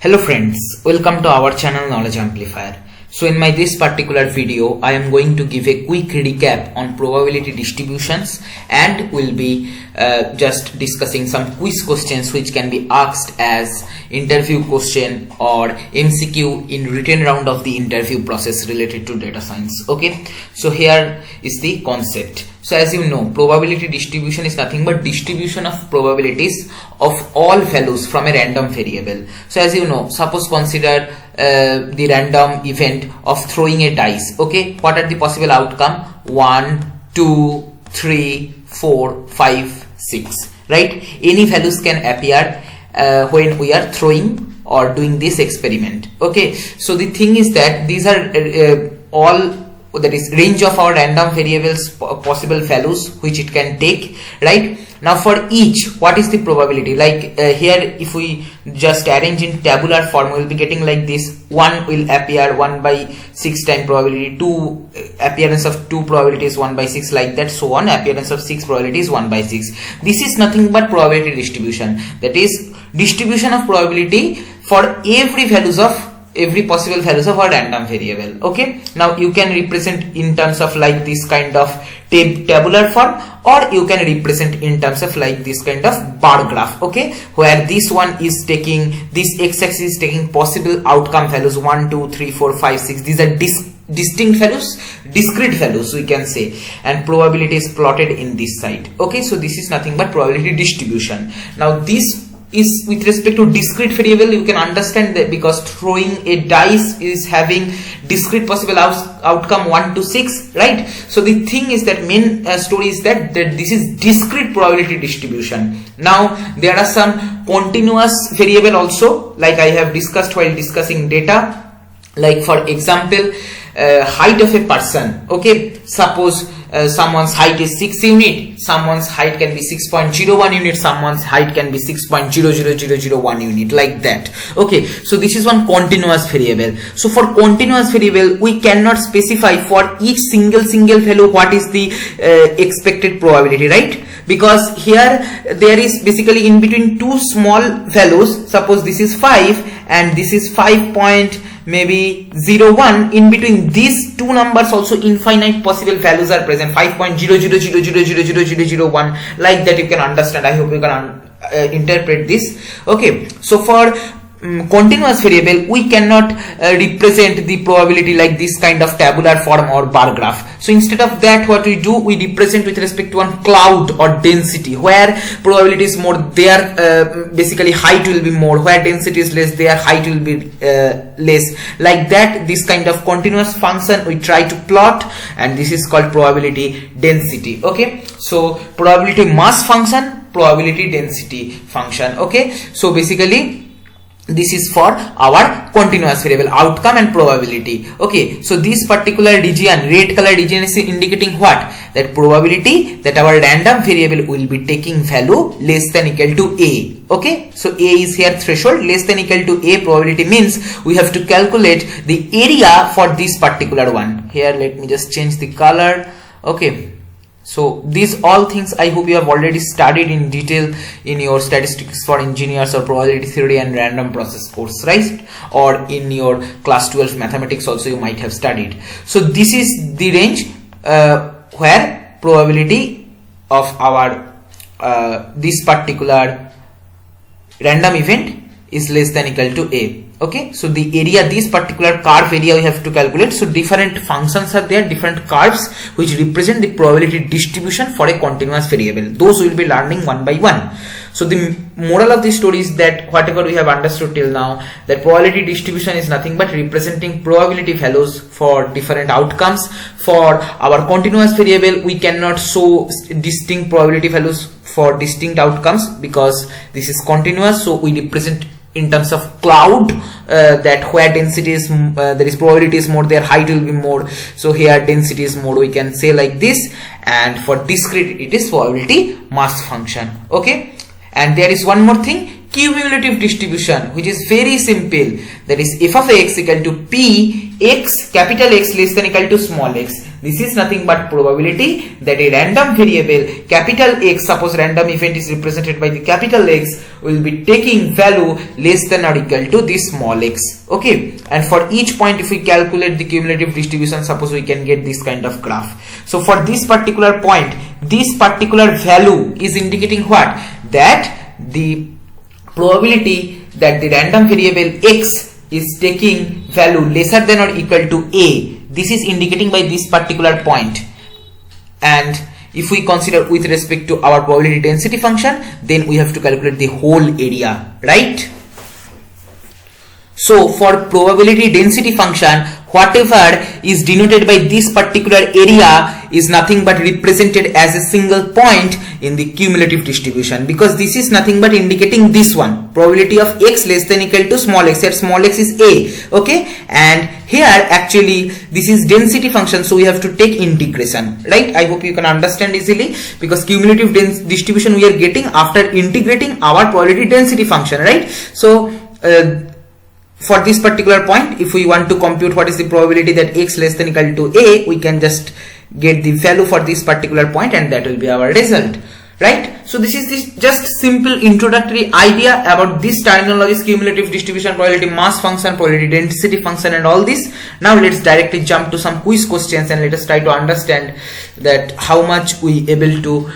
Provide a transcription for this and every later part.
Hello friends, welcome to our channel Knowledge Amplifier. So in this particular video, I am going to give a quick recap on probability distributions and will be just discussing some quiz questions which can be asked as interview question or MCQ in written round of the interview process related to data science. Okay, so here is the concept. So as you know, probability distribution is nothing but distribution of probabilities of all values from a random variable. So as you know, suppose consider the random event of throwing a dice. Okay, what are the possible outcome? 1, 2, 3, 4, 5, 6. Right? Any values can appear when we are throwing or doing this experiment. Okay, so the thing is that these are all, that is range of our random variables possible values which it can take, right? Now for each, what is the probability? Like here, if we just arrange in tabular form, we will be getting like this: 1 will appear 1 by 6 time probability, 2 appearance of 2 probabilities 1 by 6, like that, so on. Appearance of 6 probabilities 1 by 6. This is nothing but probability distribution, that is distribution of probability for every possible values of a random variable. Okay, now you can represent in terms of like this kind of tabular form, or you can represent in terms of like this kind of bar graph. Okay, where this one is taking, this x-axis is taking possible outcome values 1, 2, 3, 4, 5, 6. These are distinct values, discrete values we can say, and probability is plotted in this side. Okay, so this is nothing but probability distribution. Now this is with respect to discrete variable. You can understand that because throwing a dice is having discrete possible outcome 1 to 6, right? So the thing is that main story is that this is discrete probability distribution. Now there are some continuous variable also, like I have discussed while discussing data, like for example height of a person. Okay, suppose someone's height is 6 unit, someone's height can be 6.01 unit, someone's height can be 6.00001 unit, like that. Okay, so this is one continuous variable. So for continuous variable, we cannot specify for each single value what is the expected probability, right? Because here there is basically in between two small values. Suppose this is 5 and this is 5.01. In between these two numbers also infinite possible values are present, 5.000000001, like that. You can understand. I hope you can interpret this. Okay, so for continuous variable, we cannot represent the probability like this kind of tabular form or bar graph. So instead of that, what we do, we represent with respect to one cloud or density. Where probability is more, there basically height will be more. Where density is less, there height will be less, like that. This kind of continuous function we try to plot, and this is called probability density. Okay, so probability mass function, probability density function. Okay, so basically this is for our continuous variable outcome and probability. Okay, so this particular region, red color region, is indicating what? That probability that our random variable will be taking value less than equal to a. Okay, so a is here threshold, less than equal to a probability means we have to calculate the area for this particular one. Here let me just change the color. Okay, so these all things I hope you have already studied in detail in your statistics for engineers or probability theory and random process course, right? Or in your class 12 mathematics also you might have studied. So this is the range where probability of our this particular random event is less than equal to a. Okay, so the area, this particular curve area we have to calculate. So different functions are there, different curves which represent the probability distribution for a continuous variable. Those we will be learning one by one. So the moral of the story is that whatever we have understood till now, that probability distribution is nothing but representing probability values for different outcomes. For our continuous variable, we cannot show distinct probability values for distinct outcomes because this is continuous. So we represent in terms of cloud, that where density is there is probability is more, there height will be more. So here density is more, we can say like this. And for discrete, it is probability mass function. Okay, and there is one more thing, cumulative distribution, which is very simple. That is f of x equal to p x, capital X less than equal to small x. This is nothing but probability that a random variable capital X, suppose random event is represented by the capital X, will be taking value less than or equal to this small x. Okay, and for each point if we calculate the cumulative distribution, suppose we can get this kind of graph. So for this particular point, this particular value is indicating what? That the probability that the random variable X is taking value lesser than or equal to A, this is indicating by this particular point. And if we consider with respect to our probability density function, then we have to calculate the whole area, right? So for probability density function, whatever is denoted by this particular area is nothing but represented as a single point in the cumulative distribution, because this is nothing but indicating this one, probability of x less than equal to small x, here small x is a. Okay, and here actually this is density function, so we have to take integration, right? I hope you can understand easily, because cumulative distribution we are getting after integrating our probability density function, right? So for this particular point, if we want to compute what is the probability that x less than equal to a, we can just get the value for this particular point and that will be our result, right? So this is just simple introductory idea about this terminologies: cumulative distribution, probability mass function, probability density function and all this. Now let's directly jump to some quiz questions and let us try to understand that how much we able to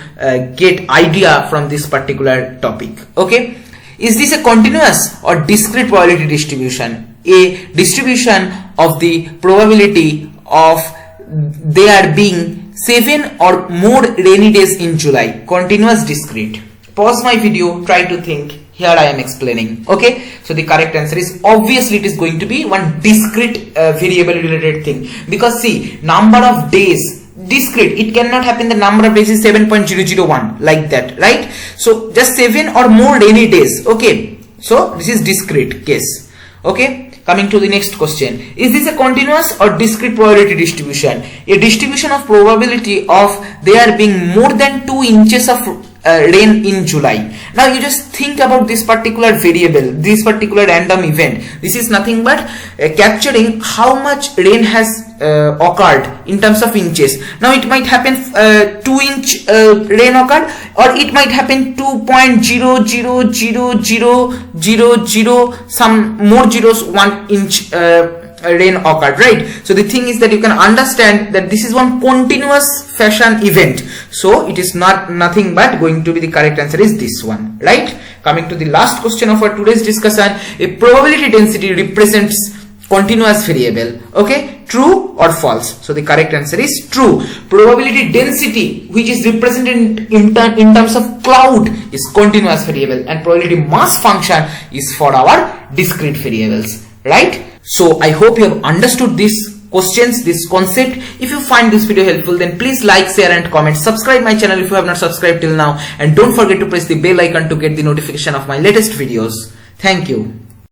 get idea from this particular topic. Okay. Is this a continuous or discrete probability distribution? A distribution of the probability of there being 7 or more rainy days in July. Continuous, discrete. Pause my video, try to think. Here I am explaining. Okay, so the correct answer is obviously it is going to be one discrete variable related thing, because see, number of days, discrete, it cannot happen the number of days is 7.001 like that, right? So just 7 or more rainy days. Okay, so this is discrete case. Okay, coming to the next question, is this a continuous or discrete probability distribution? A distribution of probability of there being more than 2 inches of rain in July. Now you just think about this particular variable, this particular random event. This is nothing but capturing how much rain has occurred in terms of inches. Now it might happen 2 inch rain occurred, or it might happen 2.0000000 some more zeros 1 inch rain occurred, right? So the thing is that you can understand that this is one continuous fashion event, so it is nothing but going to be the correct answer is this one, right? Coming to the last question of our today's discussion, a probability density represents continuous variable. Okay, true or false? So the correct answer is true. Probability density, which is represented in terms of cloud, is continuous variable, and probability mass function is for our discrete variables, right? So I hope you have understood these questions, this concept. If you find this video helpful, then please like, share and comment. Subscribe my channel if you have not subscribed till now, and don't forget to press the bell icon to get the notification of my latest videos. Thank you.